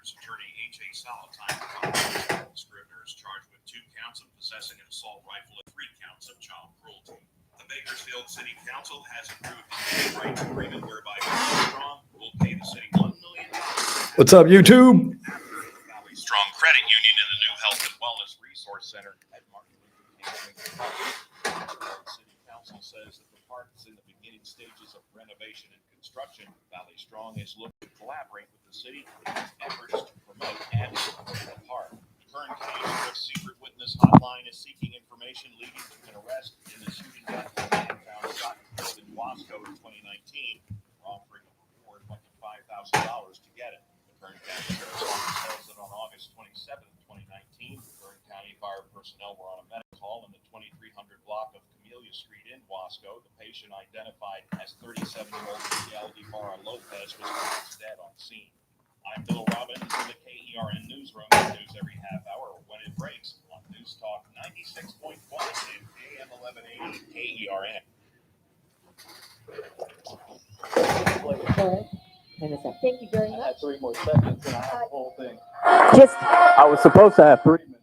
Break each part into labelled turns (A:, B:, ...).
A: Scrivener's attorney H.A. Salatine. Scrivener is charged with 2 counts of possessing an assault rifle and 3 counts of child cruelty. The Bakersfield City Council has approved a rights agreement whereby Strong will pay the city $1 million.
B: What's up, YouTube?
A: Valley Strong Credit Union and the new Health and Wellness Resource Center at Martin Luther King Park. The City Council says that the park is in the beginning stages of renovation and construction. Valley Strong is looking to collaborate with the city in its efforts to promote and support the park. The Kern County Sheriff's secret witness hotline is seeking information leading to an arrest in the shooting death of a man found shot and killed in Wasco in 2019. We're offering a reward of up to $5,000 to get it. The Kern County Sheriff's Office says that on August 27, 2019, Kern County fire personnel were on a medical call in the 2300 block of Camellia Street in Wasco. The patient, identified as 37-year-old Miguel Ibarra Lopez, was pronounced dead on scene. I'm Bill Robbins in the KERN newsroom. News every half hour when it breaks on News Talk 96.1 and AM 1180 KERN.
C: Thank you very much.
D: I had 3 more seconds and I have the whole thing.
C: I
D: was supposed to have 3 minutes.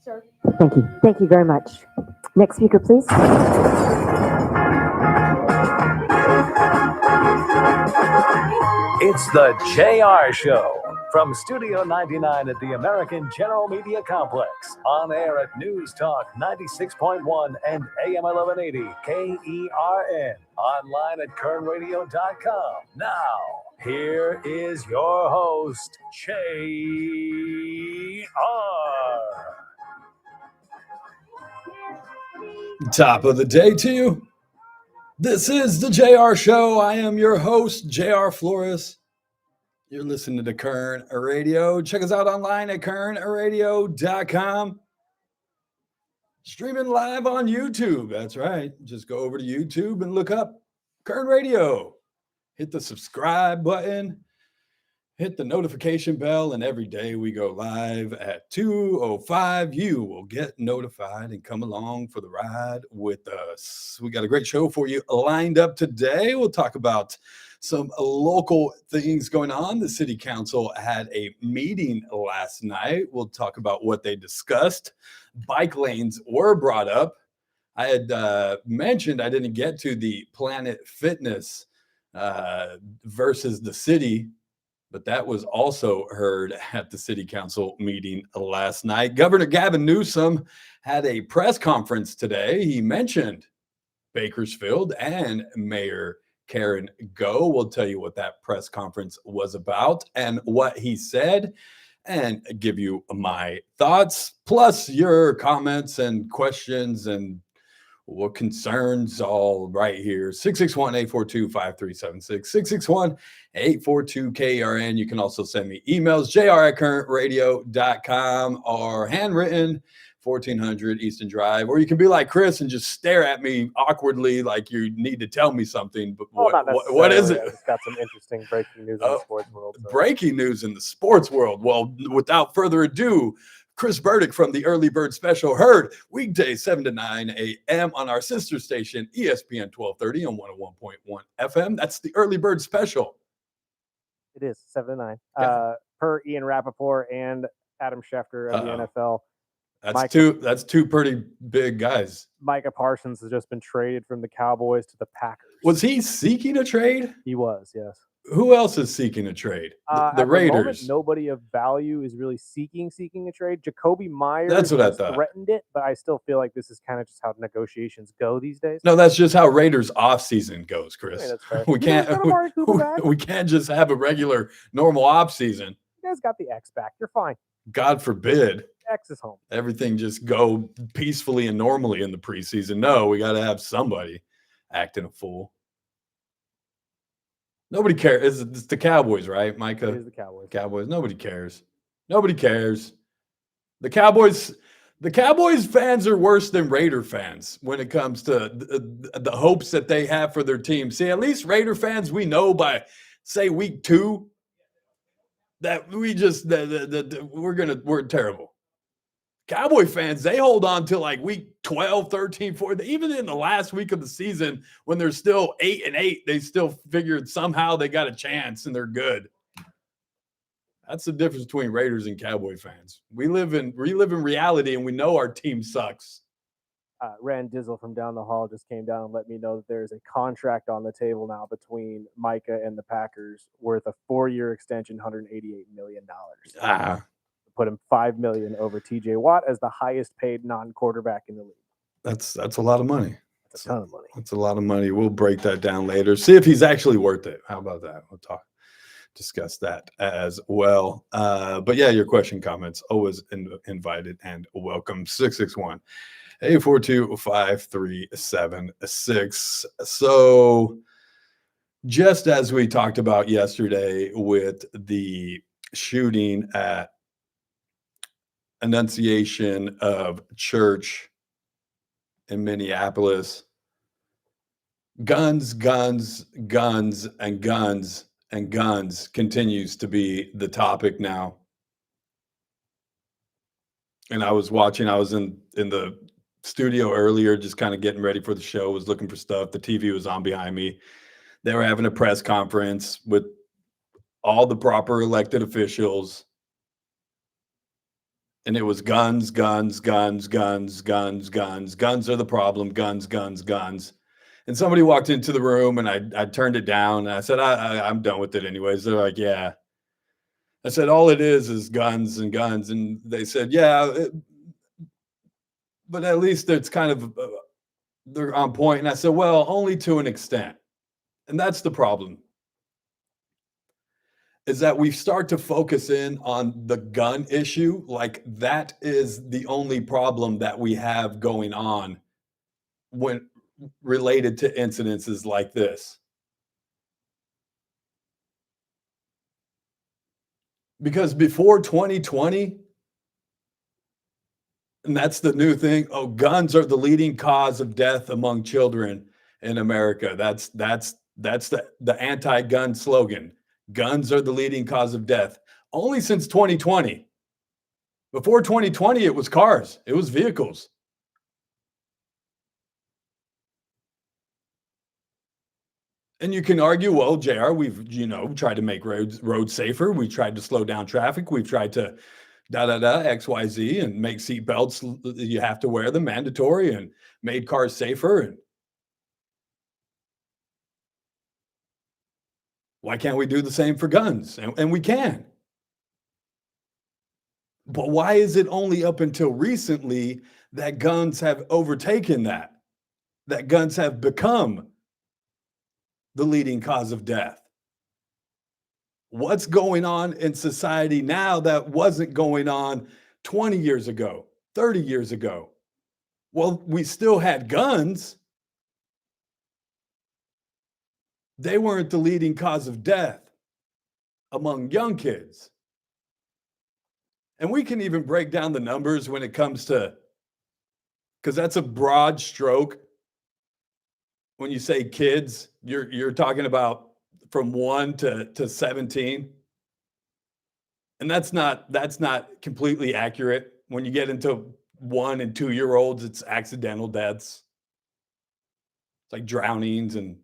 C: Sir. Thank you. Thank you very much. Next speaker, please.
E: It's the JR Show from Studio 99 at the American General Media Complex. On air at News Talk 96.1 and AM 1180 KERN. Online at kernradio.com. Now, here is your host, JR.
B: Top of the day to you. This is the JR Show. I am your host, JR Flores. You're listening to Kern Radio. Check us out online at kernradio.com. Streaming live on YouTube. That's right. Just go over to YouTube and look up Kern Radio. Hit the subscribe button. Hit the notification bell, and every day we go live at 2:05. You will get notified and come along for the ride with us. We got a great show for you lined up today. We'll talk about some local things going on. The city council had a meeting last night. We'll talk about what they discussed. Bike lanes were brought up. I had mentioned I didn't get to the Planet Fitness versus the city, but that was also heard at the city council meeting last night. Governor Gavin Newsom had a press conference today. He mentioned Bakersfield and Mayor Karen Go. We'll tell you what that press conference was about and what he said, and give you my thoughts, plus your comments and questions and what concerns, all right here. 661-842-5376, 661-842-KRN. You can also send me emails, jr@currentradio.com, or handwritten, 1400 Easton Drive. Or you can be like Chris and just stare at me awkwardly like you need to tell me something. But what is it?
D: It's got some interesting breaking news in the sports world. So.
B: Breaking news in the sports world. Well, without further ado, Chris Burdick from the Early Bird Special, heard weekdays 7 to 9 a.m. on our sister station, ESPN 1230 on 101.1 FM. That's the Early Bird Special.
D: It is 7 to 9.
B: Yeah.
D: Per Ian Rappaport and Adam Schefter of the NFL.
B: That's two pretty big guys.
D: Micah Parsons has just been traded from the Cowboys to the Packers.
B: Was he seeking a trade?
D: He was, yes.
B: Who else is seeking a trade? The Raiders.
D: The moment, nobody of value is really seeking a trade. Jacoby Myers
B: That's what I thought.
D: Threatened it, but I still feel like this is kind of just how negotiations go these days.
B: No, that's just how Raiders offseason goes, Chris.
D: Yeah, that's fair.
B: We can't just have a regular normal offseason.
D: You guys got the X back. You're fine.
B: God forbid.
D: X is home.
B: Everything just go peacefully and normally in the preseason. No, we got to have somebody acting a fool. Nobody cares. It's the Cowboys, right, Micah?
D: It is the Cowboys.
B: Cowboys. Nobody cares. Nobody cares. The Cowboys fans are worse than Raider fans when it comes to the hopes that they have for their team. See, at least Raider fans, we know by, say, week 2 that we just we're terrible. Cowboy fans, they hold on to like week 12, 13, 14. Even in the last week of the season, when they're still 8-8, they still figured somehow they got a chance and they're good. That's the difference between Raiders and Cowboy fans. We live in reality, and we know our team sucks.
D: Rand Dizzle from down the hall just came down and let me know that there's a contract on the table now between Micah and the Packers worth a 4-year extension, $188 million. Put him $5 million over TJ Watt as the highest paid non-quarterback in the league.
B: That's a lot of money.
D: That's a ton of money.
B: That's a lot of money. We'll break that down later. See if he's actually worth it. How about that? We'll discuss that as well. But yeah, your question, comments, always invited and welcome. 661 842-5376. So just as we talked about yesterday with the shooting at Annunciation of Church in Minneapolis, guns continues to be the topic now. And I was in the studio earlier, just kind of getting ready for the show, was looking for stuff. The TV was on behind me. They were having a press conference with all the proper elected officials. And it was guns. Guns are the problem. Guns. And somebody walked into the room, and I turned it down. And I said, I'm done with it anyways. They're like, yeah. I said, all it is guns. And they said, yeah, but at least it's kind of, they're on point. And I said, well, only to an extent. And that's the problem, is that we start to focus in on the gun issue. Like that is the only problem that we have going on when related to incidences like this. Because before 2020, and that's the new thing, guns are the leading cause of death among children in America. That's the anti-gun slogan. Guns are the leading cause of death. Only since 2020. Before 2020, it was cars. It was vehicles. And you can argue, well, JR, we've, tried to make roads safer. We tried to slow down traffic. We've tried to XYZ and make seat belts. You have to wear them mandatory and made cars safer. And why can't we do the same for guns? And we can. But why is it only up until recently that guns have overtaken that guns have become the leading cause of death? What's going on in society now that wasn't going on 20 years ago, 30 years ago? Well, we still had guns. They weren't the leading cause of death among young kids. And we can even break down the numbers when it comes to, because that's a broad stroke. When you say kids, you're talking about from 1 to 17. And that's not completely accurate. When you get into 1 and 2 year olds, it's accidental deaths. It's like drownings and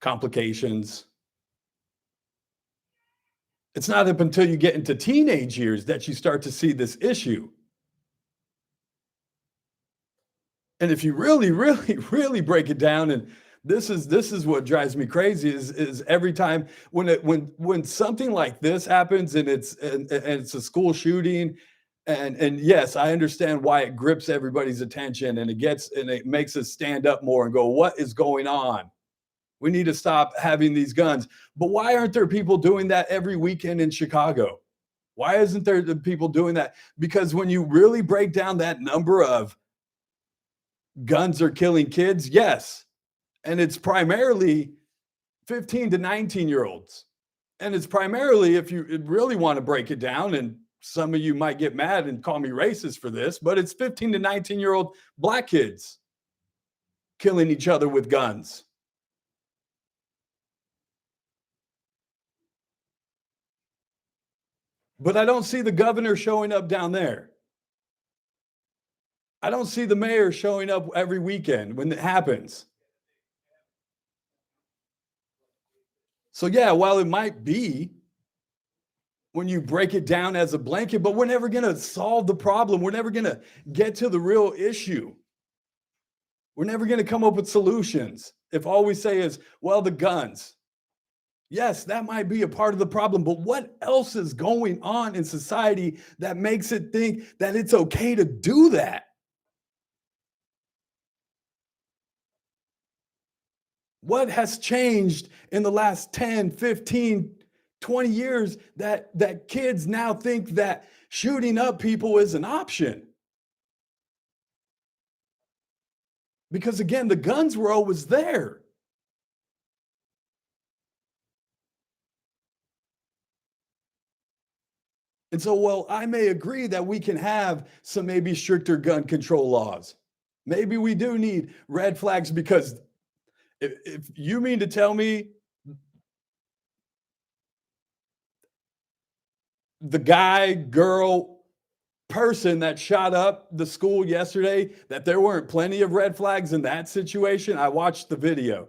B: complications. It's not up until you get into teenage years that you start to see this issue. And if you really, really, really break it down, and this is what drives me crazy, is every time when something like this happens, and it's a school shooting, and yes, I understand why it grips everybody's attention, and it makes us stand up more and go, what is going on? We need to stop having these guns. But why aren't there people doing that every weekend in Chicago? Why isn't there the people doing that? Because when you really break down that number of guns are killing kids, yes. And it's primarily 15 to 19-year-olds. And it's primarily, if you really want to break it down, and some of you might get mad and call me racist for this, but it's 15 to 19-year-old black kids killing each other with guns. But I don't see the governor showing up down there. I don't see the mayor showing up every weekend when it happens. So yeah, while it might be when you break it down as a blanket, but we're never going to solve the problem. We're never going to get to the real issue. We're never going to come up with solutions if all we say is, well, the guns. Yes, that might be a part of the problem, but what else is going on in society that makes it think that it's okay to do that? What has changed in the last 10, 15, 20 years that kids now think that shooting up people is an option? Because again, the guns were always there. And so, well, I may agree that we can have some maybe stricter gun control laws. Maybe we do need red flags, because if you mean to tell me the guy, girl, person that shot up the school yesterday, that there weren't plenty of red flags in that situation, I watched the video.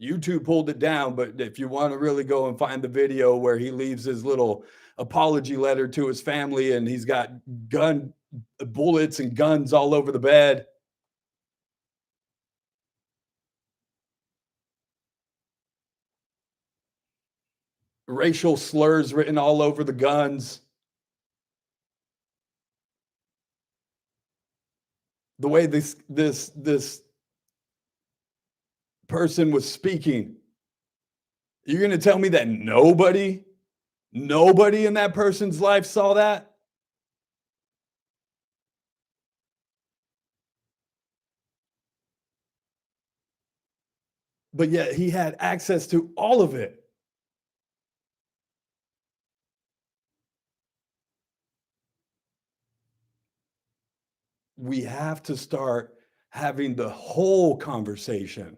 B: YouTube pulled it down, but if you want to really go and find the video where he leaves his little apology letter to his family and he's got gun bullets and guns all over the bed. Racial slurs written all over the guns. The way this person was speaking. You're going to tell me that nobody in that person's life saw that? But yet he had access to all of it. We have to start having the whole conversation.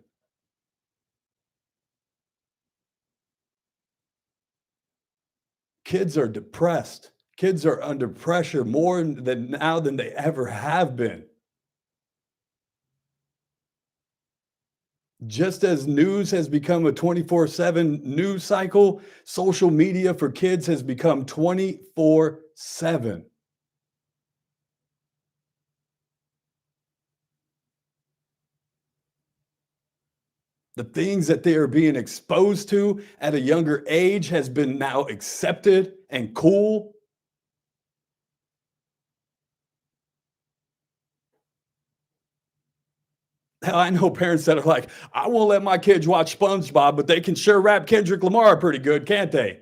B: Kids are depressed. Kids are under pressure more than now than they ever have been. Just as news has become a 24/7 news cycle, social media for kids has become 24/7. The things that they are being exposed to at a younger age has been now accepted and cool. Hell, I know parents that are like, I won't let my kids watch SpongeBob, but they can sure rap Kendrick Lamar pretty good, can't they?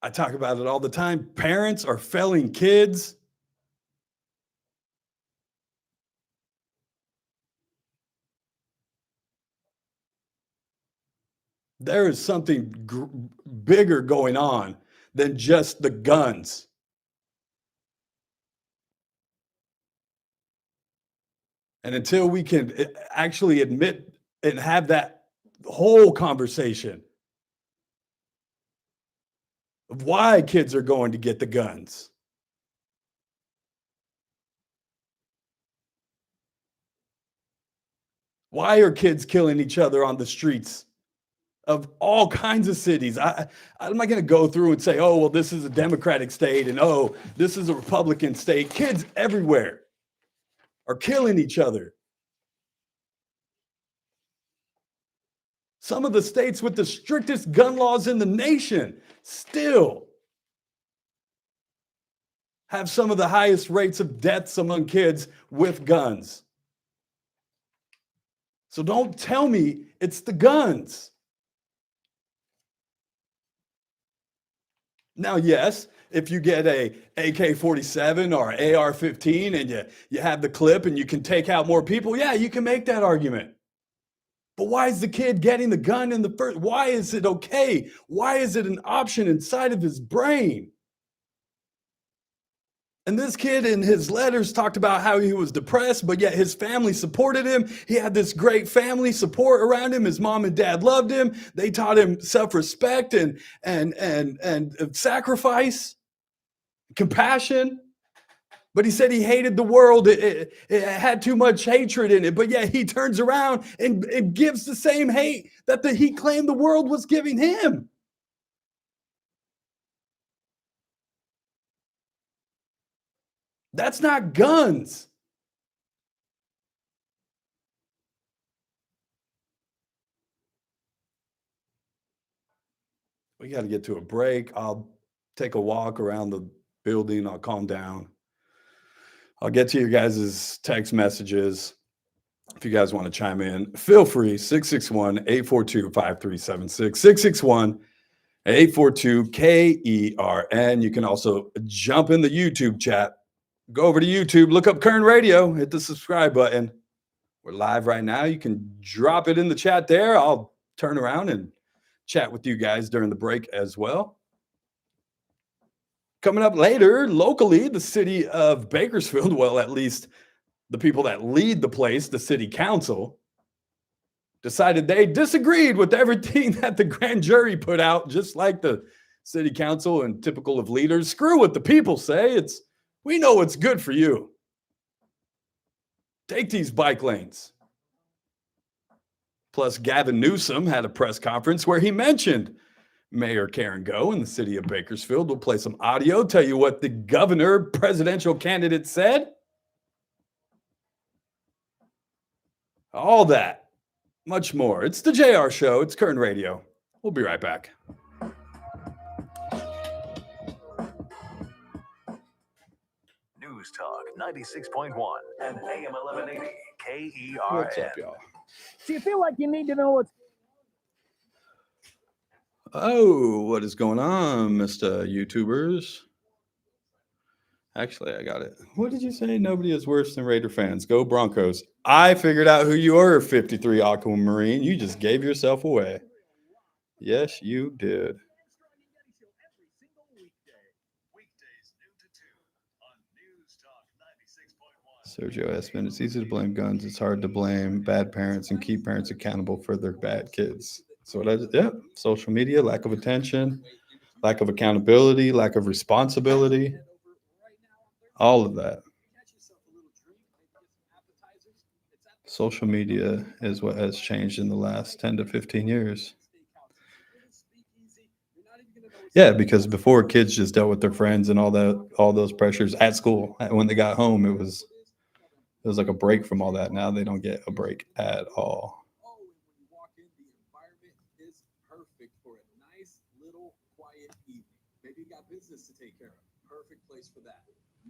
B: I talk about it all the time. Parents are failing kids. There is something bigger going on than just the guns. And until we can actually admit and have that whole conversation of why kids are going to get the guns. Why are kids killing each other on the streets of all kinds of cities? I'm not going to go through and say, oh, well, this is a Democratic state and oh, this is a Republican state. Kids everywhere are killing each other. Some of the states with the strictest gun laws in the nation still have some of the highest rates of deaths among kids with guns. So don't tell me it's the guns. Now, yes, if you get a AK-47 or AR-15 and you have the clip and you can take out more people, yeah, you can make that argument. But why is the kid getting the gun in the first? Why is it okay? Why is it an option inside of his brain? And this kid in his letters talked about how he was depressed, but yet his family supported him. He had this great family support around him. His mom and dad loved him. They taught him self-respect and sacrifice, compassion. But he said he hated the world. It had too much hatred in it. But yet he turns around and gives the same hate that he claimed the world was giving him. That's not guns. We got to get to a break. I'll take a walk around the building. I'll calm down. I'll get to your guys' text messages. If you guys want to chime in, feel free. 661-842-5376. 661-842-KERN. You can also jump in the YouTube chat. Go over to YouTube, look up Kern Radio, hit the subscribe button. We're live right now. You can drop it in the chat there. I'll turn around and chat with you guys during the break as well. Coming up later, locally, the city of Bakersfield, well, at least the people that lead the place, the city council, decided they disagreed with everything that the grand jury put out, just like the city council and typical of leaders. Screw what the people say. We know what's good for you. Take these bike lanes. Plus, Gavin Newsom had a press conference where he mentioned Mayor Karen Go in the city of Bakersfield. We'll play some audio, tell you what the governor presidential candidate said. All that, much more. It's the JR Show. It's Kern Radio. We'll be right back.
E: News Talk 96.1 and AM 1180 KERN.
B: What's up, y'all?
D: Do you feel like you need to know what's
B: Oh, what is going on, Mr. YouTubers? Actually, I got it. What did you say? Nobody is worse than Raider fans. Go Broncos. I figured out who you were, 53 Aquamarine. You just gave yourself away. Yes, you did. Sergio Espen, it's easy to blame guns. It's hard to blame bad parents and keep parents accountable for their bad kids. So social media, lack of attention, lack of accountability, lack of responsibility, all of that. Social media is what has changed in the last 10 to 15 years. Yeah, because before kids just dealt with their friends and all those pressures at school. When they got home, it was like a break from all that. Now they don't get a break at all.
F: Maybe you got business to take care of. Perfect place for that.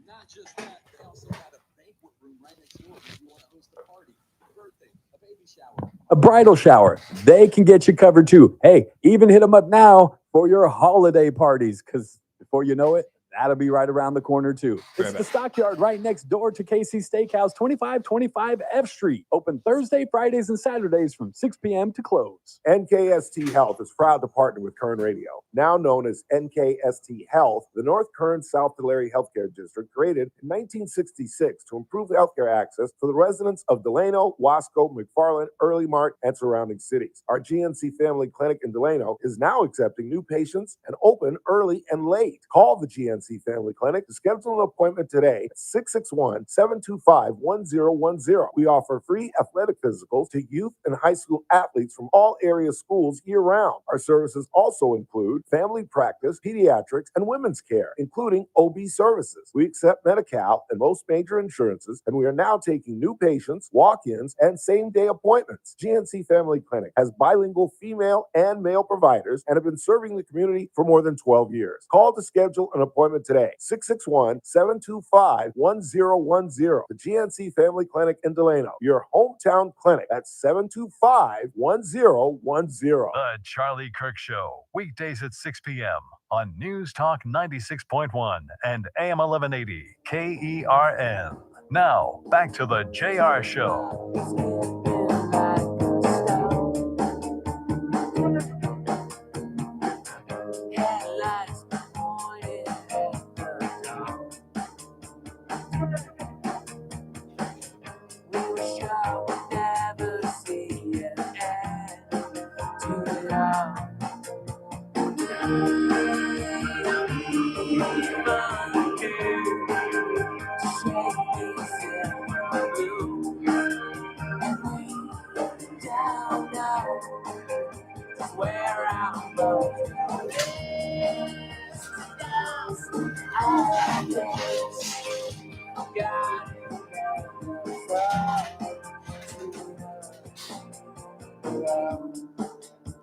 F: Not just that, they also got a banquet room right next door if you want to host a party, a birthday, a baby shower, a bridal shower. They can get you covered too. Hey, even hit them up now for your holiday parties, because before you know it, that'll be right around the corner too. It's the Stockyard right next door to KC Steakhouse, 2525 F Street. Open Thursday, Fridays, and Saturdays from 6 p.m. to close.
G: NKST Health is proud to partner with Kern Radio. Now known as NKST Health, the North Kern South Tulare Healthcare District created in 1966 to improve healthcare access for the residents of Delano, Wasco, McFarland, Early Mart, and surrounding cities. Our GNC Family Clinic in Delano is now accepting new patients and open early and late. Call the GNC Family Clinic to schedule an appointment today at 661-725-1010. We offer free athletic physicals to youth and high school athletes from all area schools year-round. Our services also include family practice, pediatrics, and women's care, including OB services. We accept Medi-Cal and most major insurances, and we are now taking new patients, walk-ins, and same-day appointments. GNC Family Clinic has bilingual female and male providers and have been serving the community for more than 12 years. Call to schedule an appointment today. 661-725-1010. The GNC Family Clinic in Delano, your hometown clinic. That's 725-1010.
E: The Charlie Kirk Show, weekdays at 6 p.m. on News Talk 96.1 and AM 1180 KERN. Now, back to the JR Show.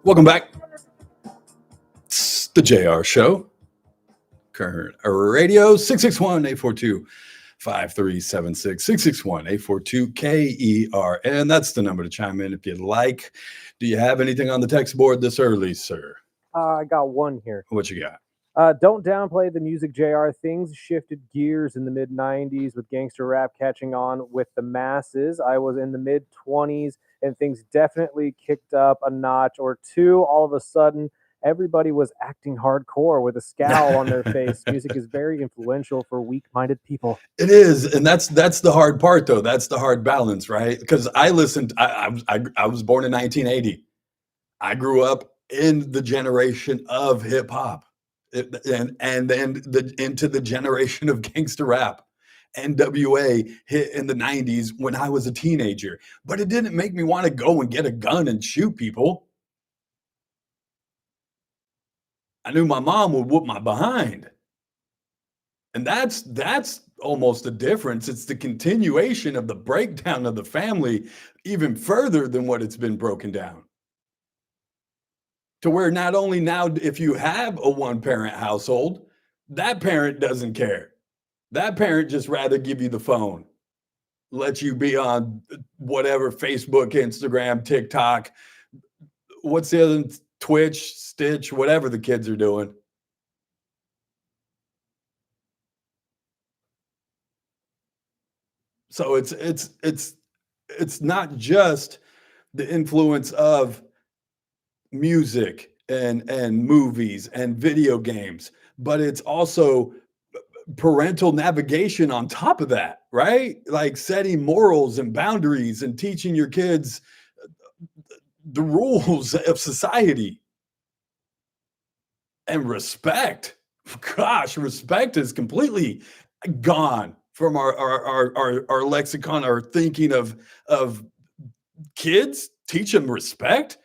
B: Welcome back. It's the JR Show. Current radio 661-842-5376. 661-842-KERN. That's the number to chime in if you'd like. Do you have anything on the text board this early, sir?
D: I got one here.
B: What you got?
D: Don't downplay the music, JR. Things shifted gears in the mid-90s with gangster rap catching on with the masses. I was in the mid-20s, and things definitely kicked up a notch or two. All of a sudden, everybody was acting hardcore with a scowl on their face. Music is very influential for weak-minded people.
B: It is, and that's the hard part, though. That's the hard balance, right? Because I listened. I was born in 1980. I grew up in the generation of hip hop. And then into the generation of gangster rap. NWA hit in the 90s when I was a teenager, but it didn't make me want to go and get a gun and shoot people. I knew my mom would whoop my behind. And that's almost the difference. It's the continuation of the breakdown of the family even further than what it's been broken down. To where not only now, if you have a one-parent household, that parent doesn't care. That parent just rather give you the phone, let you be on whatever, Facebook, Instagram, TikTok, what's the other, Twitch, Stitch, whatever the kids are doing. So it's not just the influence of music and movies and video games, but it's also parental navigation on top of that, right? Like setting morals and boundaries and teaching your kids the rules of society and respect. Gosh, respect is completely gone from our lexicon, our thinking of kids. Teach them respect.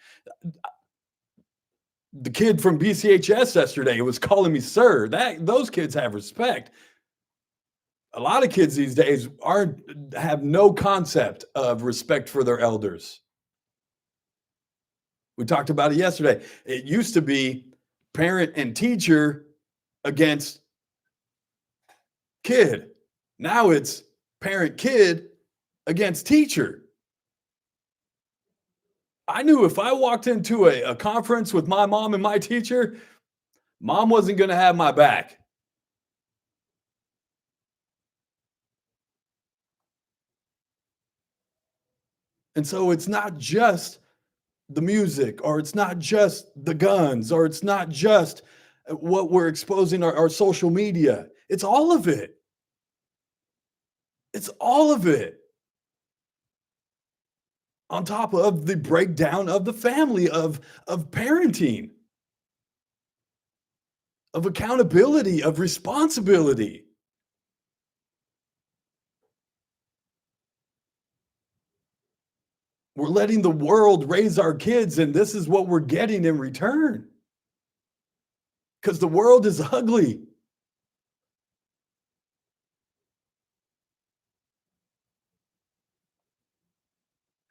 B: The kid from BCHS yesterday was calling me sir. Those kids have respect. A lot of kids these days have no concept of respect for their elders. We talked about it yesterday. It used to be parent and teacher against kid. Now it's parent kid against teacher. I knew if I walked into a conference with my mom and my teacher, mom wasn't going to have my back. And so it's not just the music, or it's not just the guns, or it's not just what we're exposing our social media. It's all of it. It's all of it. On top of the breakdown of the family, of parenting, of accountability, of responsibility. We're letting the world raise our kids, and this is what we're getting in return. Because the world is ugly.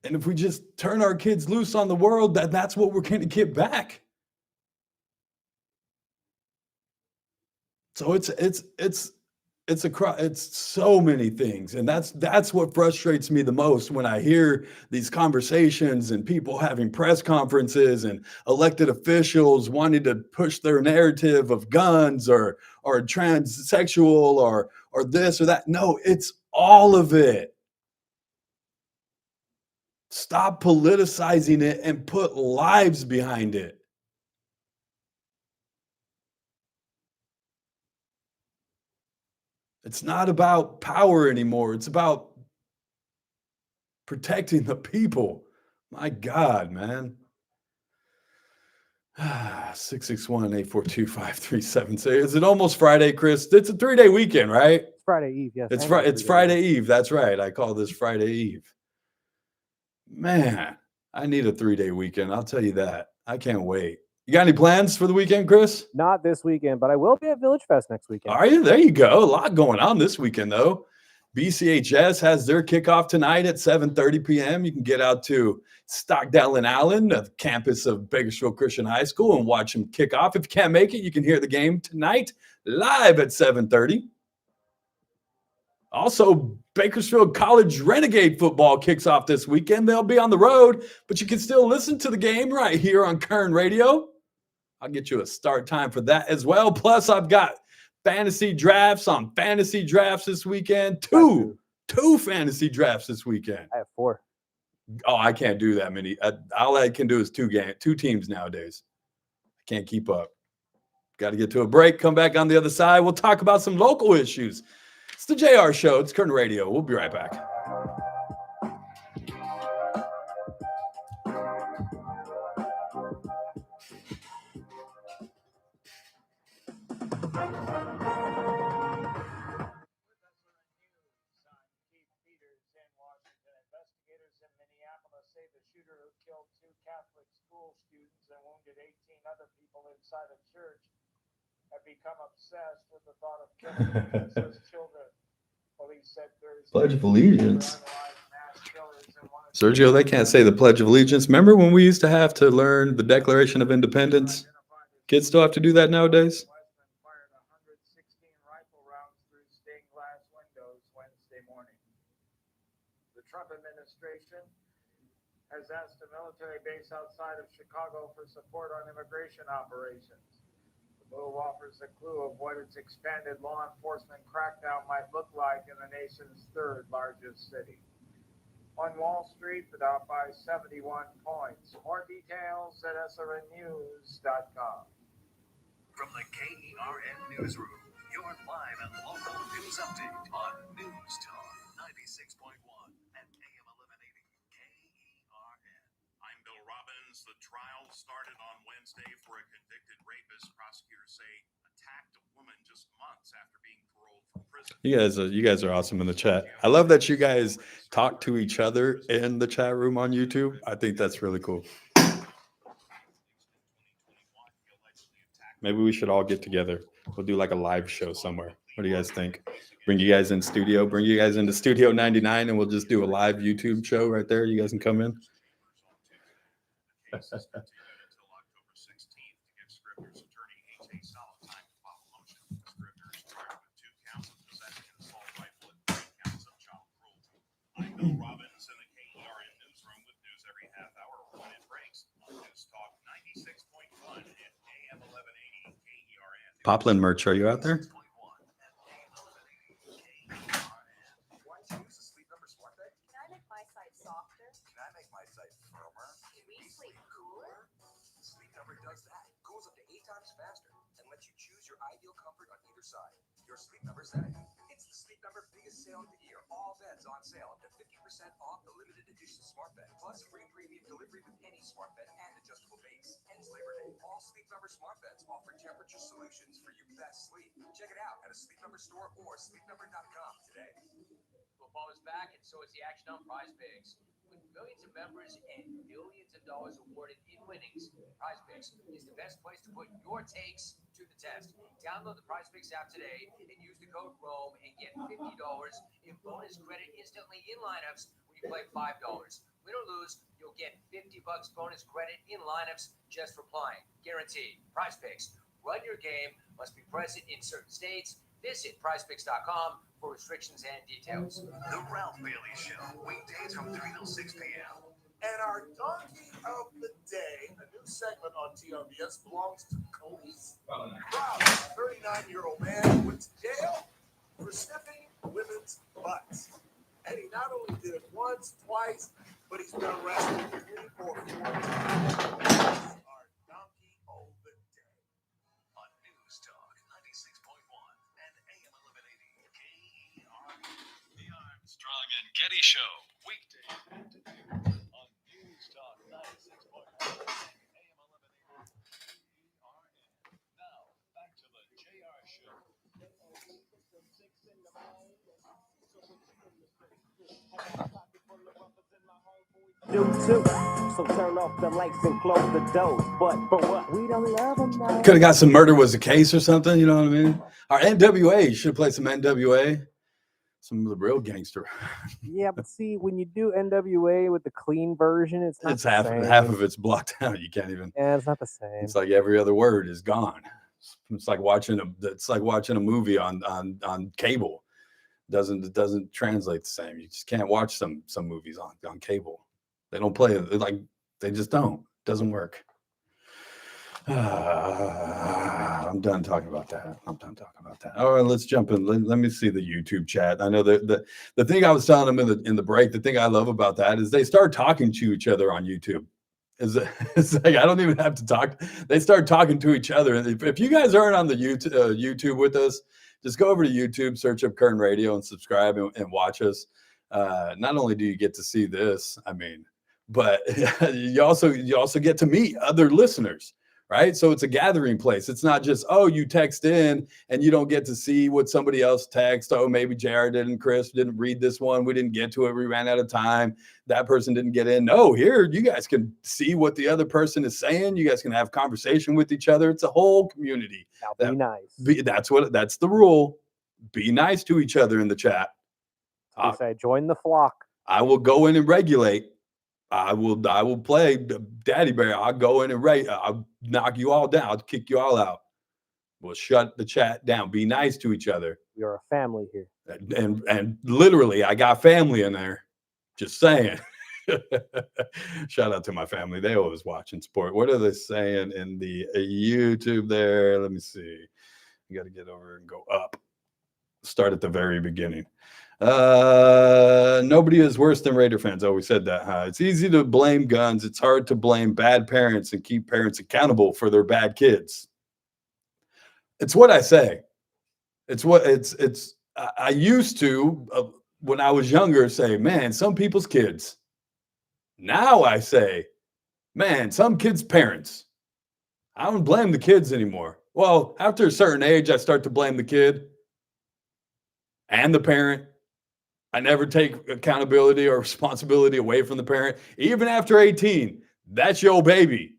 B: And if we just turn our kids loose on the world, that's what we're going to get back. So it's so many things, and that's what frustrates me the most when I hear these conversations and people having press conferences and elected officials wanting to push their narrative of guns or transsexual or this or that. No, it's all of it. Stop politicizing it and put lives behind it. It's not about power anymore. It's about protecting the people. My God, man. 661-842-5376. Is it almost Friday, Chris? It's a 3-day weekend, right?
D: It's Friday Eve, yes.
B: It's Friday Eve. That's right. I call this Friday Eve. Man, I need a 3-day weekend. I'll tell you that. I can't wait. You got any plans for the weekend, Chris?
D: Not this weekend, but I will be at Village Fest next weekend.
B: Are you? There you go. A lot going on this weekend, though. BCHS has their kickoff tonight at 7:30 p.m. You can get out to Stockdale and Allen, the campus of Bakersfield Christian High School, and watch them kick off. If you can't make it, you can hear the game tonight live at 7:30. Also, Bakersfield College Renegade football kicks off this weekend. They'll be on the road, but you can still listen to the game right here on Kern Radio. I'll get you a start time for that as well. Plus, I've got fantasy drafts on fantasy drafts this weekend. Two fantasy drafts this weekend.
D: I have 4.
B: Oh, I can't do that many. All I can do is two teams nowadays. I can't keep up. Got to get to a break. Come back on the other side. We'll talk about some local issues. It's the JR Show. It's Kern Radio. We'll be right back.
H: Catholic school students and wounded 18 other people inside a church have become obsessed with the thought of killing innocent children. Police said Thursday.
B: Pledge of Allegiance. Sergio, they can't say the Pledge of Allegiance. Remember when we used to have to learn the Declaration of Independence? Kids still have to do that nowadays?
H: Fired 116 rifle rounds through stained glass windows Wednesday morning. The Trump administration has asked a military base outside of Chicago for support on immigration operations. The move offers a clue of what its expanded law enforcement crackdown might look like in the nation's third largest city. On Wall Street, the Dow by 71 points. More details at srnnews.com.
E: From the KERN Newsroom, your live and local news update on News Talk 96.1 and AM 1180 KERN.
A: I'm Bill Robbins. The trial started on Wednesday for a convicted rapist. Prosecutors say attacked a woman just months after being paroled from prison.
B: You guys are awesome in the chat. I love that you guys talk to each other in the chat room on YouTube. I think that's really cool. Maybe we should all get together. We'll do like a live show somewhere. What do you guys think? Bring you guys in studio. Bring you guys into Studio 99, and we'll just do a live YouTube show right there. You guys can come in.
A: Until October 16th to give Scribner's attorney H.A. Solid time to file a motion. Scribner is charged with 2 counts of possession of assault rifle and 3 counts of child cruelty. I'm Bill Robbins in the KERN newsroom with news every half hour when it breaks on News Talk 96.1 and AM 1180 KERN.
B: Poplin merch, are you out there?
I: Your Sleep Number setting. It's the Sleep Number biggest sale of the year. All beds on sale up to 50% off the limited edition smart bed, plus free premium delivery with any smart bed and adjustable base. Ends Labor Day. All Sleep Number smart beds offer temperature solutions for your best sleep. Check it out at a Sleep Number store or sleepnumber.com today.
J: Football is back, and so is the action on Prize Picks. With millions of members and millions of dollars awarded in winnings, Prize Picks is the best place to put your takes to the test. Download the Prize Picks app today and use the code ROAM and get $50 in bonus credit instantly in lineups when you play $5. Win or lose, you'll get $50 bonus credit in lineups just for playing. Guaranteed. Prize Picks. Run your game. Must be present in certain states. Visit prizepicks.com for restrictions and details.
E: The Ralph Bailey Show, weekdays from 3 till 6 p.m.
K: And our donkey of the day, a new segment on TRBS, belongs to Cody's Proud, a 39-year-old man who went to jail for sniffing women's butts. And he not only did it once, twice, but he's been arrested 3 or 4 times. Our donkey of the day.
E: On News Talk 96.1 and AM 1180 KERN. The Armstrong and Getty Show, weekdays on News Talk 96.1 and AM 1180 KERN. Now, back to the JR Show.
D: So turn off the lights and close the doors. But for what?
C: We don't love them now.
B: Could have got some Murder Was the Case or something, you know what I mean? Our NWA, you should play some NWA. some of the real gangster.
D: Yeah, but see, when you do NWA with the clean version, it's not
B: It's
D: the
B: half
D: same.
B: of it's blocked out. You can't even.
D: Yeah, it's not the same.
B: It's like every other word is gone. It's like watching a movie on cable. It doesn't translate the same. You just can't watch some movies on cable. They don't play it, like they just don't. It doesn't work. I'm done talking about that. All right, let's jump in. Let me see the YouTube chat. I know the thing I was telling them in the break, the thing I love about that is they start talking to each other on YouTube. It's like I don't even have to talk. They start talking to each other. And if you guys aren't on the YouTube with us, just go over to YouTube, search up Current Radio, and subscribe and watch us. Not only do you get to see this, I mean, but you also get to meet other listeners. Right. So it's a gathering place. It's not just, oh, you text in and you don't get to see what somebody else texts. Oh, maybe JR didn't, Chris didn't read this one. We didn't get to it. We ran out of time. That person didn't get in. No, here you guys can see what the other person is saying. You guys can have conversation with each other. It's a whole community.
D: Now be nice.
B: That's the rule. Be nice to each other in the chat.
D: They say join the flock.
B: I will go in and regulate. I will play Daddy Bear. I'll go in and I'll knock you all down. I'll kick you all out. We'll shut the chat down. Be nice to each other.
D: You're a family here.
B: And literally, I got family in there. Just saying. Shout out to my family. They always watch and support. What are they saying in the YouTube there? Let me see. You got to get over and go up. Start at the very beginning. Nobody is worse than Raider fans. Oh, we said that. It's easy to blame guns. It's hard to blame bad parents and keep parents accountable for their bad kids. It's what I say. I used to, when I was younger, say, man, some people's kids. Now I say, man, some kids' parents. I don't blame the kids anymore. Well, after a certain age, I start to blame the kid and the parent. I never take accountability or responsibility away from the parent. Even after 18, that's your baby.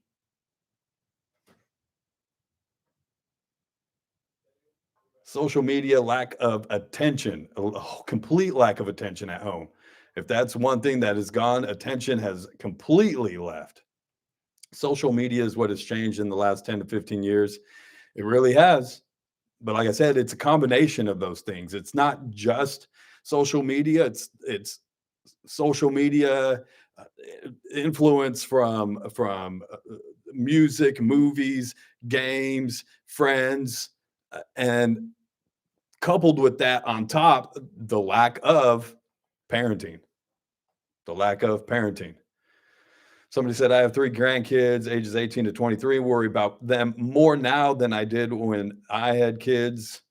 B: Social media, lack of attention, a complete lack of attention at home. If that's one thing that is gone, attention has completely left. Social media is what has changed in the last 10 to 15 years. It really has. But like I said, it's a combination of those things. It's not just social media. It's social media influence from music, movies, games, friends, and coupled with that on top, the lack of parenting. Somebody said, I have 3 grandkids, ages 18 to 23, worry about them more now than I did when I had kids.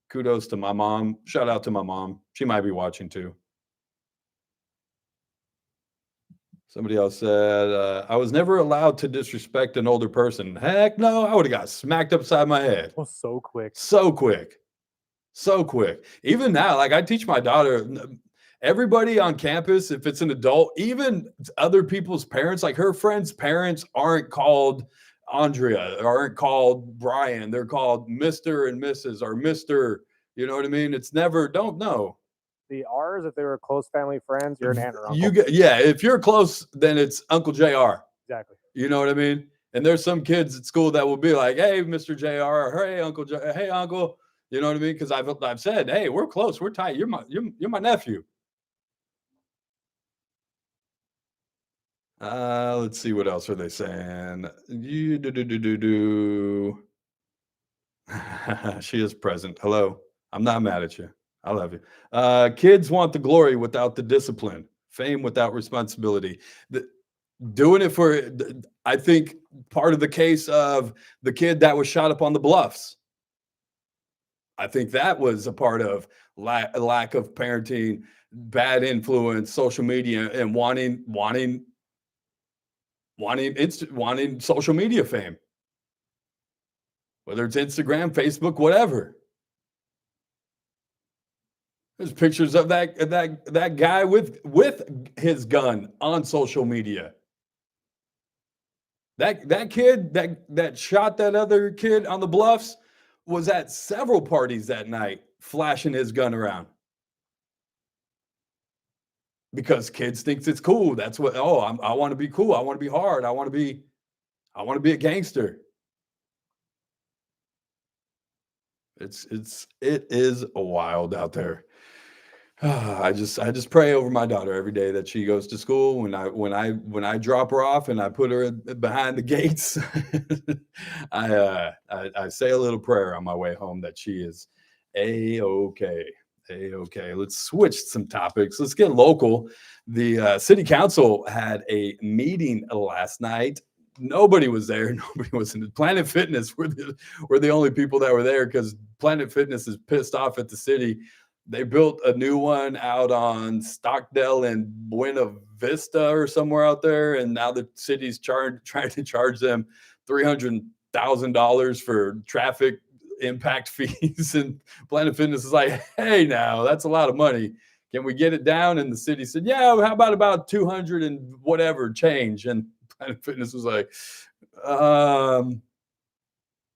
B: Kudos to my mom. Shout out to my mom. She might be watching too. Somebody else said, I was never allowed to disrespect an older person. Heck no, I would have got smacked upside my head.
D: Oh, so quick.
B: Even now, like I teach my daughter, everybody on campus, if it's an adult, even other people's parents, like her friends' parents aren't called Andrea, aren't called Brian. They're called Mr. and Mrs. or Mr. You know what I mean? It's never, don't know.
D: The R's, if they were close family friends, you're an aunt or uncle.
B: If you're close, then it's Uncle JR.
D: Exactly.
B: You know what I mean? And there's some kids at school that will be like, hey, Mr. JR, or hey, Uncle hey, Uncle. You know what I mean? Because I've said, hey, we're close, we're tight. You're my nephew. Let's see, what else are they saying? She is present. Hello. I'm not mad at you. I love you. Kids want the glory without the discipline, fame without responsibility. Doing it for, I think, part of the case of the kid that was shot up on the bluffs. I think that was a part of lack of parenting, bad influence, social media, and wanting social media fame, whether it's Instagram, Facebook, whatever. There's pictures of that guy with his gun on social media. That kid that shot that other kid on the bluffs was at several parties that night flashing his gun around because kids thinks it's cool. That's what, I want to be cool. I want to be hard. I want to be a gangster. It is wild out there. I just pray over my daughter every day that she goes to school. When I drop her off and I put her behind the gates, I say a little prayer on my way home that she is A-okay. A-okay. Let's switch some topics. Let's get local. The city council had a meeting last night. Nobody was there. Nobody was in Planet Fitness. We're the only people that were there because Planet Fitness is pissed off at the city. They built a new one out on Stockdale and Buena Vista or somewhere out there, and now the city's trying to charge them $300,000 for traffic impact fees. And Planet Fitness is like, hey, now that's a lot of money. Can we get it down? And the city said, yeah, how about 200 and whatever change? And Planet Fitness was like,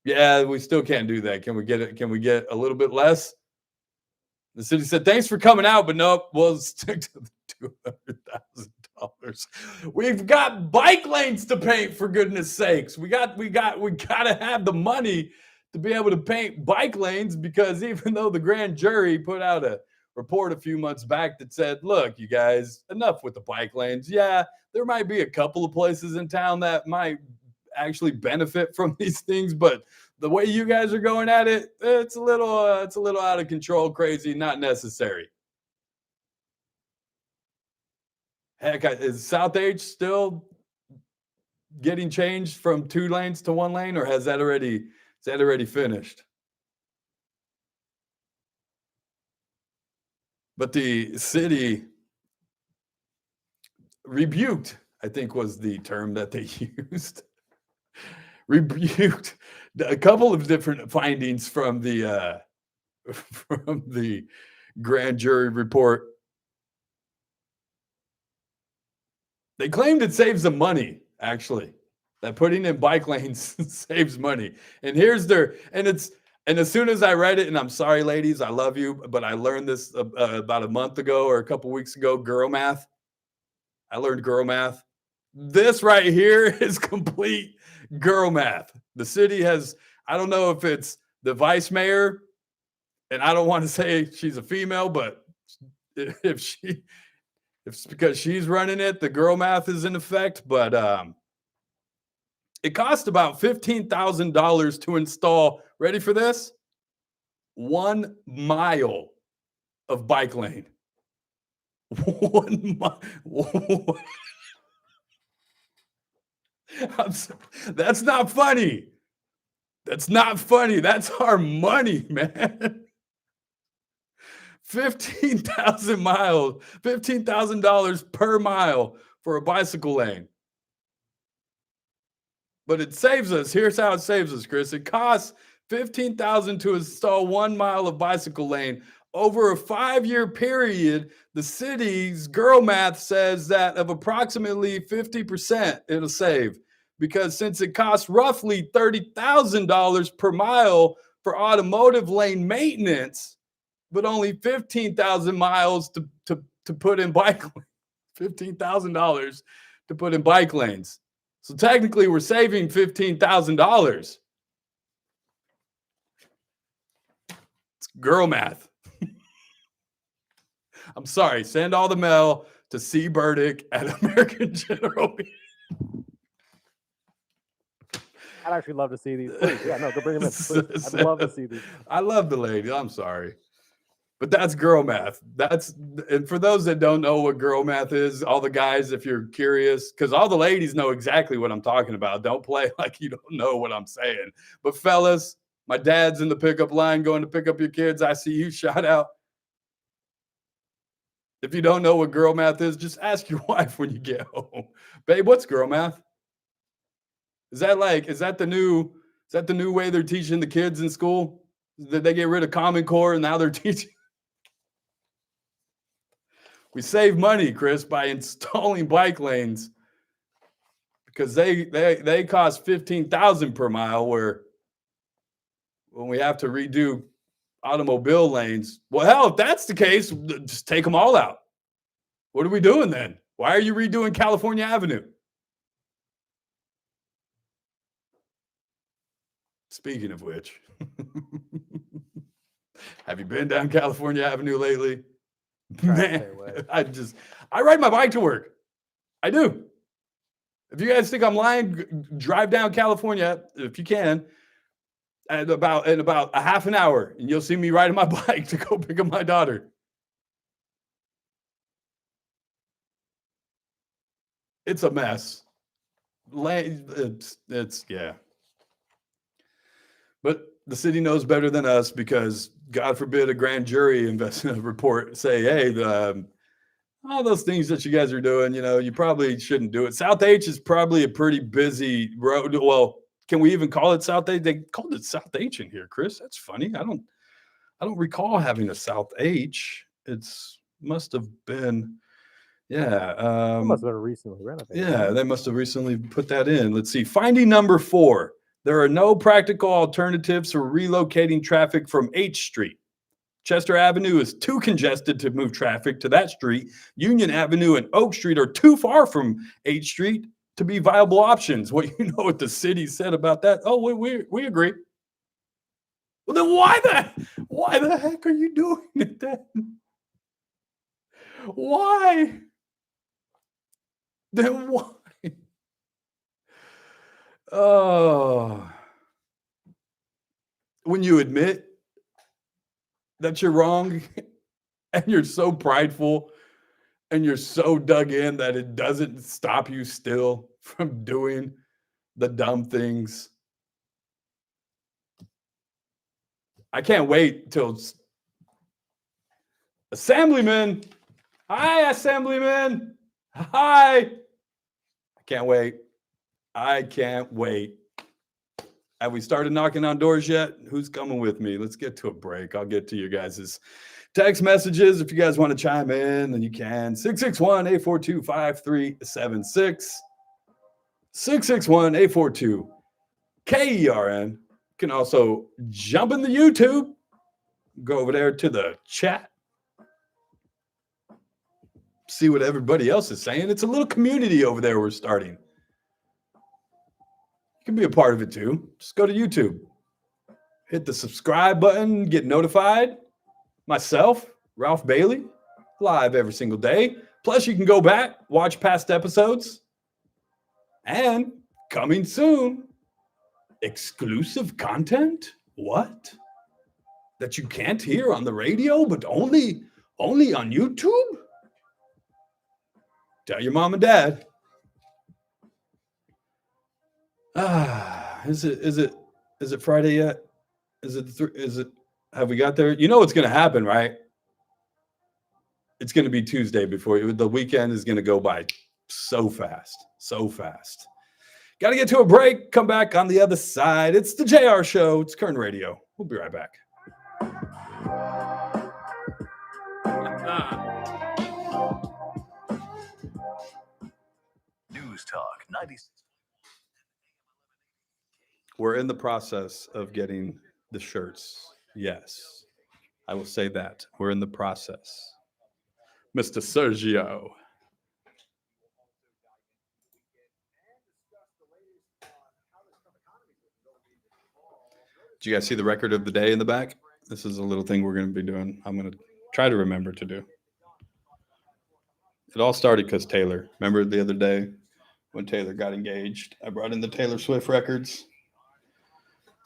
B: yeah, we still can't do that. Can we get it? Can we get a little bit less? The city said, thanks for coming out, but nope, we'll stick to the $200,000. We've got bike lanes to paint, for goodness sakes. We got to have the money to be able to paint bike lanes, because even though the grand jury put out a report a few months back that said, look, you guys, enough with the bike lanes. Yeah, there might be a couple of places in town that might actually benefit from these things, but the way you guys are going at it, it's a little out of control, crazy, not necessary. Heck, is South H still getting changed from 2 lanes to 1 lane, or has that already finished? But the city rebuked, I think was the term that they used. Rebuked a couple of different findings from the grand jury report. They claimed it saves them money, actually, that putting in bike lanes saves money. And as soon as I read it, and I'm sorry, ladies, I love you, but I learned this about a month ago or a couple weeks ago, girl math. I learned girl math. This right here is complete girl math. The city has, I don't know if it's the vice mayor, and I don't want to say she's a female, but if it's because she's running it, the girl math is in effect. But it cost about $15,000 to install, ready for this? 1 mile of bike lane. 1 mile. That's not funny. That's not funny. That's our money, man. 15,000 miles, $15,000 per mile for a bicycle lane. But it saves us. Here's how it saves us, Chris. It costs $15,000 to install 1 mile of bicycle lane. Over a 5-year period, the city's girl math says that of approximately 50% it'll save. Because since it costs roughly $30,000 per mile for automotive lane maintenance, but only 15,000 miles to put in bike lanes, $15,000 to put in bike lanes. So technically we're saving $15,000. It's girl math. I'm sorry, send all the mail to C. Burdick at American General.
D: I'd actually love to see these. Please. Yeah, no, go bring them in. Please. I'd love to see these.
B: I love the lady. I'm sorry. But that's girl math. And for those that don't know what girl math is, all the guys, if you're curious, because all the ladies know exactly what I'm talking about. Don't play like you don't know what I'm saying. But fellas, my dad's in the pickup line going to pick up your kids. I see you, shout out. If you don't know what girl math is, just ask your wife when you get home. Babe, what's girl math? Is that the new way they're teaching the kids in school? Did they get rid of Common Core and now they're teaching? We save money, Chris, by installing bike lanes because they cost $15,000 per mile, where when we have to redo automobile lanes. Well, hell, if that's the case, just take them all out. What are we doing then? Why are you redoing California Avenue? Speaking of which, have you been down California Avenue lately?
D: Try to
B: Man,
D: stay away.
B: I ride my bike to work. I do. If you guys think I'm lying, drive down California if you can in about a half an hour, and you'll see me riding my bike to go pick up my daughter. It's a mess. It's yeah. But the city knows better than us because, God forbid, a grand jury report say, hey, all those things that you guys are doing, you probably shouldn't do it. South H is probably a pretty busy road. Well, can we even call it South H? They called it South H in here, Chris. That's funny. I don't recall having a South H. Must have been, yeah.
D: It must have been recently renovated.
B: Yeah, they must have recently put that in. Let's see. Finding number 4. There are no practical alternatives for relocating traffic from H Street. Chester Avenue is too congested to move traffic to that street. Union Avenue and Oak Street are too far from H Street to be viable options. Well, you know what the city said about that? Oh, we agree. Well, then why the heck are you doing it then? Why? Then why? Oh. When you admit that you're wrong and you're so prideful and you're so dug in that it doesn't stop you still from doing the dumb things. I can't wait till Assemblyman. Hi, Assemblyman. Hi. I can't wait. Have we started knocking on doors yet? Who's coming with me? Let's get to a break. I'll get to you guys' text messages. If you guys want to chime in, then you can. 661-842-5376. 661-842-KERN. You can also jump in the YouTube. Go over there to the chat. See what everybody else is saying. It's a little community over there we're starting. You can be a part of it too. Just go to YouTube. Hit the subscribe button, get notified. Myself, Ralph Bailey, live every single day. Plus, you can go back, watch past episodes. And coming soon, exclusive content? What? That you can't hear on the radio, but only on YouTube? Tell your mom and dad. Is it Friday yet? Is it have we got there? You know what's going to happen, right? It's going to be Tuesday before the weekend is going to go by so fast. Got to get to a break. Come back on the other side. It's the JR Show. It's Kern Radio. We'll be right back.
E: News Talk 96.
B: We're in the process of getting the shirts. Yes, I will say that. We're in the process. Mr. Sergio. Did you guys see the record of the day in the back? This is a little thing we're going to be doing. I'm going to try to remember to do. It all started because Taylor. Remember the other day when Taylor got engaged? I brought in the Taylor Swift records.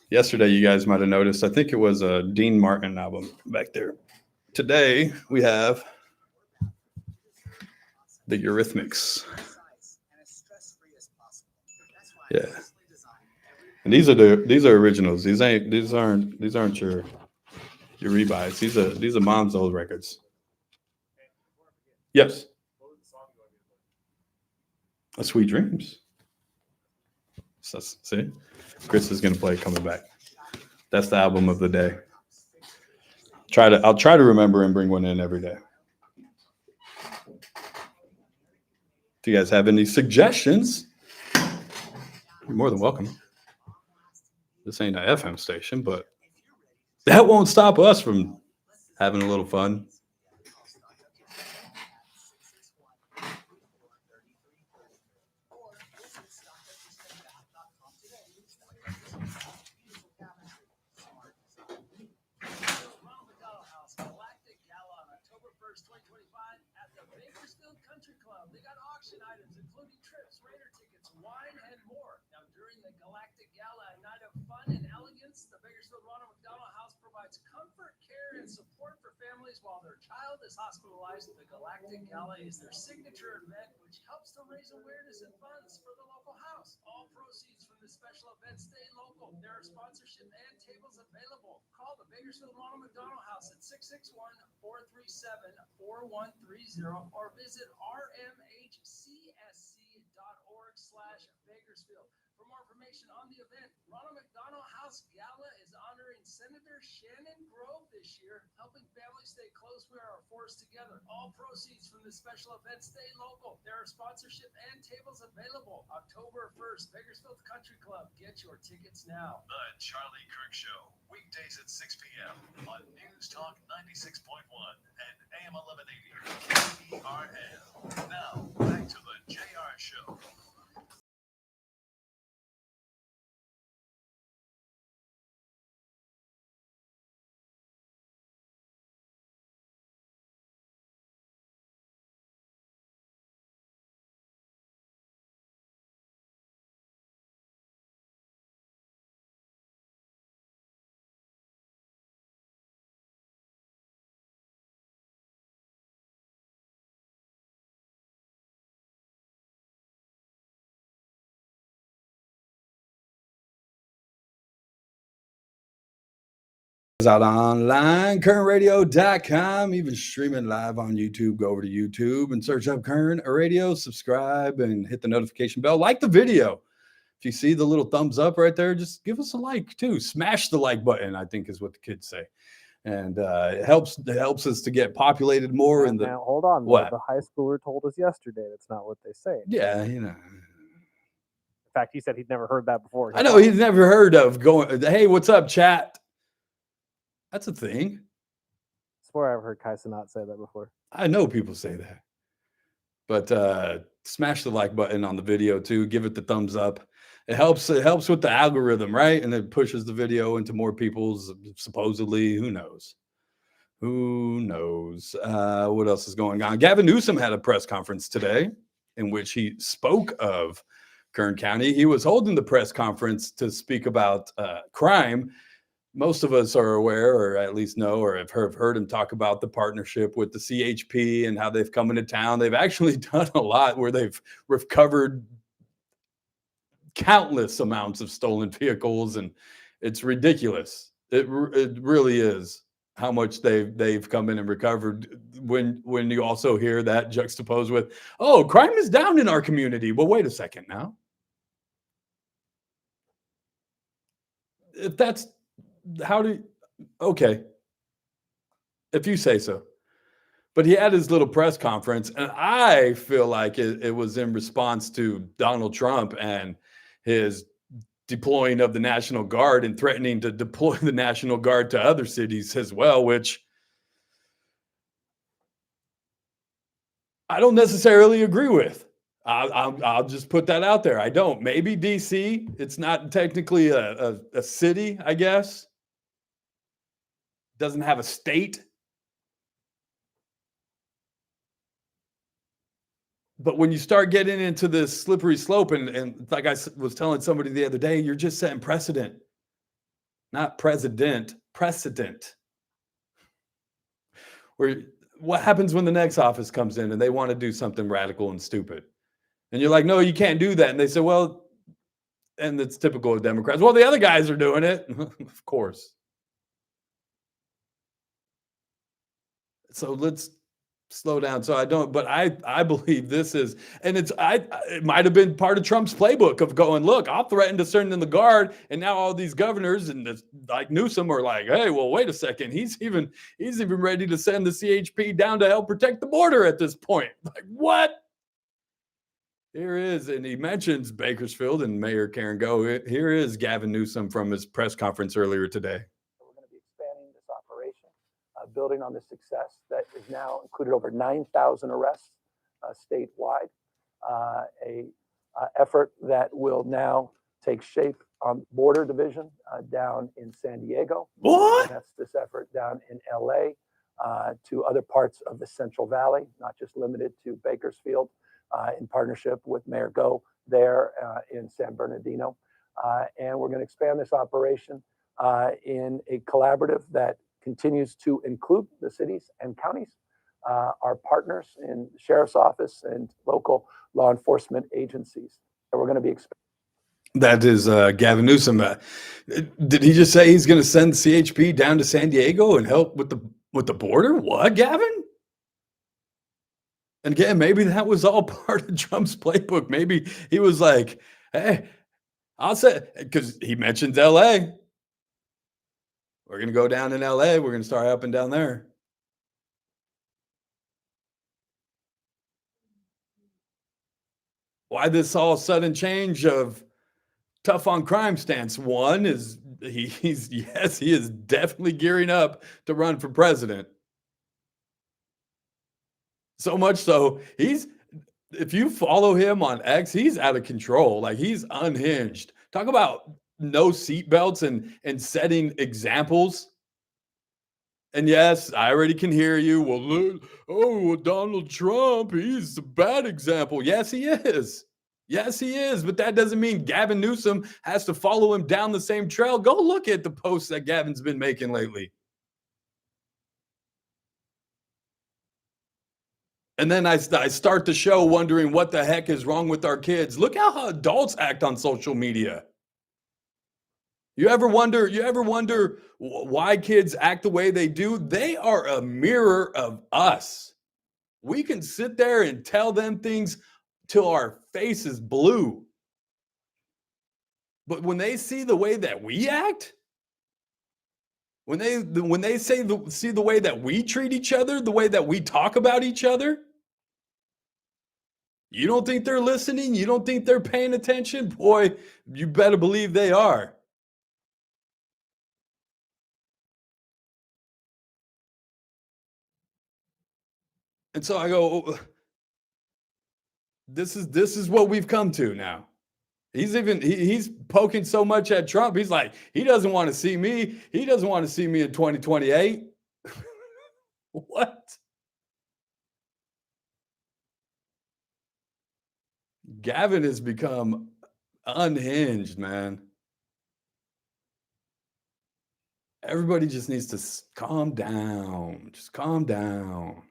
B: Yesterday, you guys might have noticed, I think it was a Dean Martin album back there. Today, we have the Eurythmics. Yeah. And these are originals. These aren't your rebuys. These are mom's old records. Yes. A Sweet Dreams. So, see? Chris is going to play Coming Back. That's the album of the day. I'll try to remember and bring one in every day. If you guys have any suggestions, you're more than welcome. This ain't an FM station, but That won't stop us from having a little fun.
J: Galactic Gala on October 1st, 2025 at the Bakersfield Country Club. They got auction items including trips, Raider tickets, wine, and more. Now, during the Galactic Gala, a night of fun and elegance, the Bakersfield Ronald McDonald House provides comfort, care, and support for families while their child is hospitalized. The Galactic Gala is their signature event, which helps to raise awareness and funds for the local house. All proceeds from the special event stay local. There are sponsorship and tables available. Call the Bakersfield Ronald McDonald House at 661-437-4130 or visit rmhcsc.org/Bakersfield. For more information on the event, Ronald McDonald House Gala is honoring Senator Shannon Grove this year, helping families stay close where our force together. All proceeds from the special event stay local. There are sponsorship and tables available. October 1st, Bakersfield Country Club. Get your tickets now.
E: The Charlie Kirk Show, weekdays at 6 p.m. on News Talk 96.1 and AM 1180 KERN. Now, back to the JR Show.
B: Out online, kernradio.com, even streaming live on YouTube. Go over to YouTube and search up Kern Radio, subscribe, and hit the notification bell. Like the video. If you see the little thumbs up right there, just give us a like too. Smash the like button, I think is what the kids say. And it helps us to get populated more. In the
D: Now, hold on.
B: What?
D: The high schooler told us yesterday that's not what they say.
B: Yeah, you know.
D: In fact, he said he'd never heard that before.
B: I know he's never heard of going, hey, what's up, chat? That's a thing.
D: I swear I've heard Kaisa not say that before.
B: I know people say that. But smash the like button on the video too. Give it the thumbs up. It helps with the algorithm, right? And it pushes the video into more people's, supposedly. Who knows? What else is going on? Gavin Newsom had a press conference today in which he spoke of Kern County. He was holding the press conference to speak about crime. Most of us are aware, or at least know, or have heard him talk about the partnership with the CHP and how they've come into town. They've actually done a lot where they've recovered countless amounts of stolen vehicles, and it's ridiculous. It really is how much they've come in and recovered. When you also hear that juxtaposed with, oh, crime is down in our community. Well, wait a second now. If that's okay, if you say so. But he had his little press conference, and I feel like it was in response to Donald Trump and his deploying of the National Guard and threatening to deploy the National Guard to other cities as well, which I don't necessarily agree with. I'll just put that out there. I don't. Maybe DC, it's not technically a city, I guess. Doesn't have a state. But when you start getting into this slippery slope, and like I was telling somebody the other day, you're just setting precedent. Not president, precedent. Where what happens when the next office comes in and they want to do something radical and stupid? And you're like, no, you can't do that. And they say, well, and it's typical of Democrats. Well, the other guys are doing it. Of course. So let's slow down. So I believe this is, and it might have been part of Trump's playbook of going, look, I'll threaten to send in the Guard. And now all these governors and like Newsom are like, hey, well, wait a second. He's even ready to send the CHP down to help protect the border at this point. Like, what? Here is, and he mentions Bakersfield and Mayor Karen Go. Here is Gavin Newsom from his press conference earlier today.
L: We're going to be expanding building on the success that is now included over 9,000 arrests statewide. A effort that will now take shape on border division down in San Diego.
B: What?
L: And that's this effort down in LA to other parts of the Central Valley, not just limited to Bakersfield, in partnership with Mayor Go there in San Bernardino. And we're going to expand this operation in a collaborative that continues to include the cities and counties, our partners in the sheriff's office and local law enforcement agencies. And we're going to be expanding.
B: That is Gavin Newsom. Did he just say he's going to send CHP down to San Diego and help with the border? What, Gavin? And again, maybe that was all part of Trump's playbook. Maybe he was like, "Hey, I'll say," because he mentioned L.A. We're going to go down in L.A. We're going to start up and down there. Why this all sudden change of tough on crime stance? One is he is definitely gearing up to run for president. So much so, if you follow him on X, he's out of control. Like, he's unhinged. Talk about no seatbelts and setting examples. And yes, I already can hear you. Well, look, Donald Trump, he's a bad example. Yes, he is. Yes, he is. But that doesn't mean Gavin Newsom has to follow him down the same trail. Go look at the posts that Gavin's been making lately. And then I start the show wondering what the heck is wrong with our kids. Look how adults act on social media. You ever wonder why kids act the way they do? They are a mirror of us. We can sit there and tell them things till our face is blue. But when they see the way that we act, when they see the way that we treat each other, the way that we talk about each other, you don't think they're listening? You don't think they're paying attention? Boy, you better believe they are. And so I go, this is what we've come to now. He's poking so much at Trump. He's like, he doesn't want to see me. He doesn't want to see me in 2028. What? Gavin has become unhinged, man. Everybody just needs to calm down. Just calm down.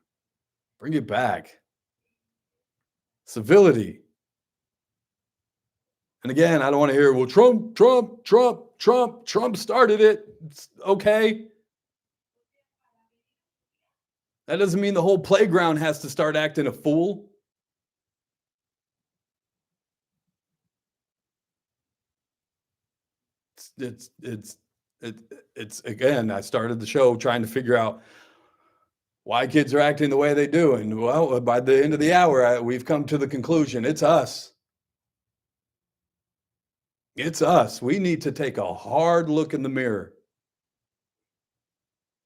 B: Bring it back. Civility. And again, I don't want to hear, well, Trump started it. It's okay. That doesn't mean the whole playground has to start acting a fool. It's again, I started the show trying to figure out why kids are acting the way they do. And well, by the end of the hour, we've come to the conclusion, it's us. It's us. We need to take a hard look in the mirror.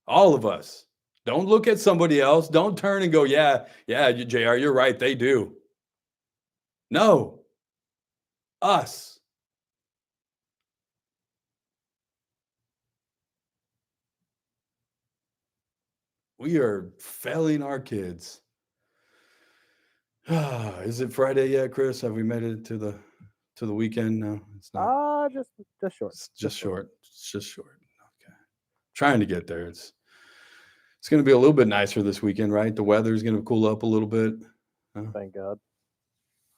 B: All of us. Don't look at somebody else. Don't turn and go, yeah, JR, you're right. They do. No. Us. We are failing our kids. Is it Friday yet, Chris? Have we made it to the weekend? No, it's not.
D: Just short.
B: It's just short. It's just short. Okay. Trying to get there. It's going to be a little bit nicer this weekend, right? The weather's going to cool up a little bit.
D: Thank God.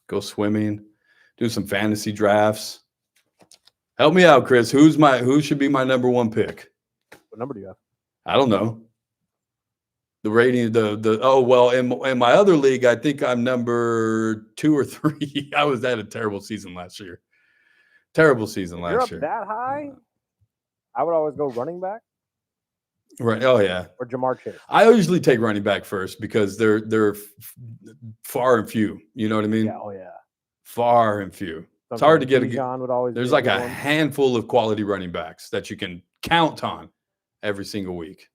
B: Go swimming. Do some fantasy drafts. Help me out, Chris. Who should be my number one pick?
D: What number do you have?
B: I don't know. The rating, in my other league, I think I'm number 2 or 3. I was at a terrible season last year. Terrible season last year.
D: You're up that high? I would always go running back.
B: Right. Oh yeah.
D: Or Jamar Chase.
B: I usually take running back first because they're far and few. You know what I mean?
D: Yeah. Oh yeah.
B: Far and few. It's hard to get
D: there's
B: like a handful of quality running backs that you can count on every single week.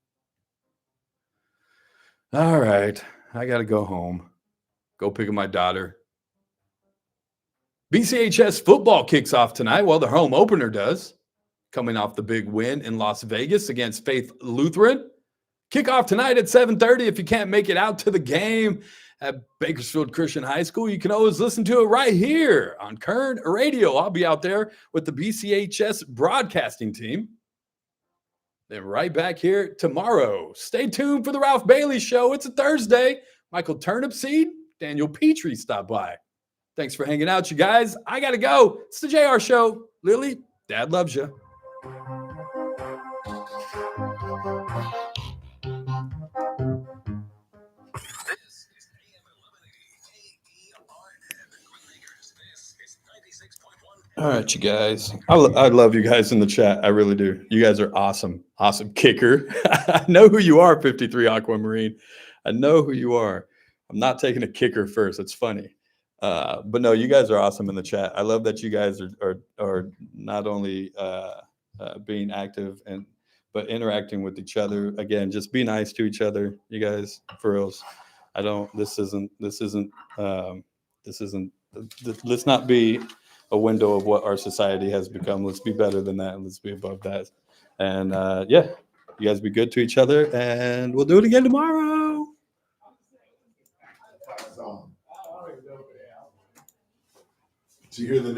B: All right. I got to go home. Go pick up my daughter. BCHS football kicks off tonight. Well, the home opener does. Coming off the big win in Las Vegas against Faith Lutheran. Kickoff tonight at 7:30. If you can't make it out to the game at Bakersfield Christian High School, you can always listen to it right here on Kern Radio. I'll be out there with the BCHS broadcasting team. Then right back here tomorrow. Stay tuned for the Ralph Bailey Show. It's a Thursday. Michael Turnipseed, Daniel Petrie stop by. Thanks for hanging out, you guys. I got to go. It's the JR Show. Lily, Dad loves you. All right, you guys. I love you guys in the chat. I really do. You guys are awesome. Awesome kicker. I know who you are, 53 Aquamarine. I know who you are. I'm not taking a kicker first. It's funny. But no, you guys are awesome in the chat. I love that you guys are not only being active but interacting with each other. Again, just be nice to each other. You guys, for reals. Let's not be a window of what our society has become. Let's be better than that. And let's be above that. And yeah, you guys be good to each other, and we'll do it again tomorrow.
K: Did you hear the